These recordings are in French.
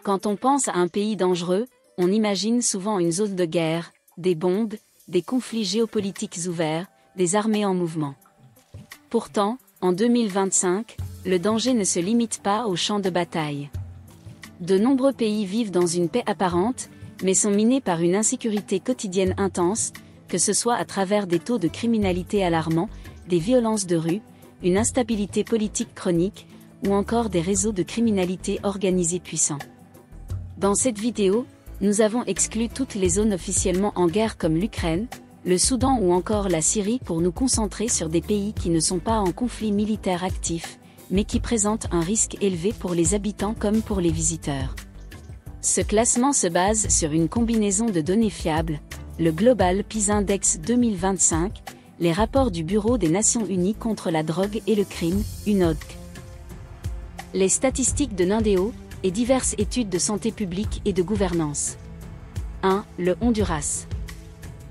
Quand on pense à un pays dangereux, on imagine souvent une zone de guerre, des bombes, des conflits géopolitiques ouverts, des armées en mouvement. Pourtant, en 2025, le danger ne se limite pas aux champs de bataille. De nombreux pays vivent dans une paix apparente, mais sont minés par une insécurité quotidienne intense, que ce soit à travers des taux de criminalité alarmants, des violences de rue, une instabilité politique chronique, ou encore des réseaux de criminalité organisée puissants. Dans cette vidéo, nous avons exclu toutes les zones officiellement en guerre comme l'Ukraine, le Soudan ou encore la Syrie pour nous concentrer sur des pays qui ne sont pas en conflit militaire actif, mais qui présentent un risque élevé pour les habitants comme pour les visiteurs. Ce classement se base sur une combinaison de données fiables, le Global Peace Index 2025, les rapports du Bureau des Nations Unies contre la drogue et le crime, UNODC, les statistiques de l'INDEO, et diverses études de santé publique et de gouvernance. 1. Le Honduras.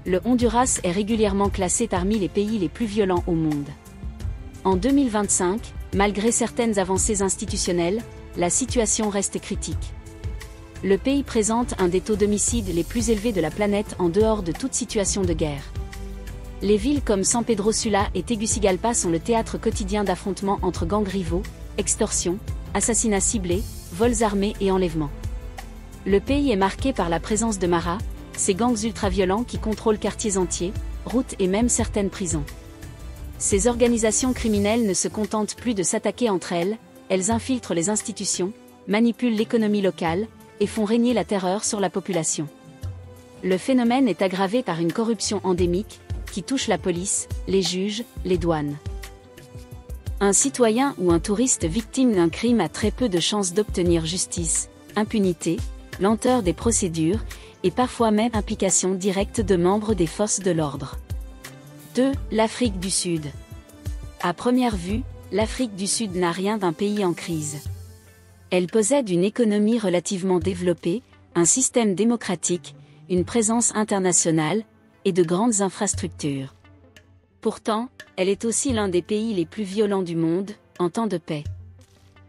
Le Honduras est régulièrement classé parmi les pays les plus violents au monde. En 2025, malgré certaines avancées institutionnelles, la situation reste critique. Le pays présente un des taux d'homicide les plus élevés de la planète en dehors de toute situation de guerre. Les villes comme San Pedro Sula et Tegucigalpa sont le théâtre quotidien d'affrontements entre gangs rivaux, extorsions, assassinats ciblés, vols armés et enlèvements. Le pays est marqué par la présence de maras, ces gangs ultra-violents qui contrôlent quartiers entiers, routes et même certaines prisons. Ces organisations criminelles ne se contentent plus de s'attaquer entre elles, elles infiltrent les institutions, manipulent l'économie locale, et font régner la terreur sur la population. Le phénomène est aggravé par une corruption endémique, qui touche la police, les juges, les douanes. Un citoyen ou un touriste victime d'un crime a très peu de chances d'obtenir justice, impunité, lenteur des procédures, et parfois même implication directe de membres des forces de l'ordre. 2. L'Afrique du Sud. À première vue, l'Afrique du Sud n'a rien d'un pays en crise. Elle possède une économie relativement développée, un système démocratique, une présence internationale, et de grandes infrastructures. Pourtant, elle est aussi l'un des pays les plus violents du monde, en temps de paix.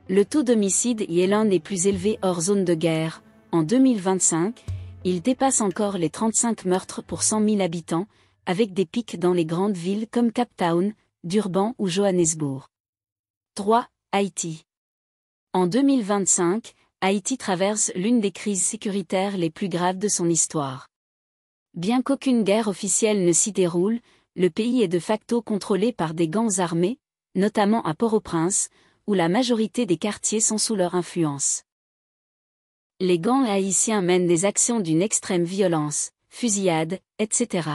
Le taux d'homicide y est l'un des plus élevés hors zone de guerre. En 2025, il dépasse encore les 35 meurtres pour 100 000 habitants, avec des pics dans les grandes villes comme Cape Town, Durban ou Johannesburg. 3. Haïti. En 2025, Haïti traverse l'une des crises sécuritaires les plus graves de son histoire. Bien qu'aucune guerre officielle ne s'y déroule, le pays est de facto contrôlé par des gangs armés, notamment à Port-au-Prince, où la majorité des quartiers sont sous leur influence. Les gangs haïtiens mènent des actions d'une extrême violence, fusillades, etc.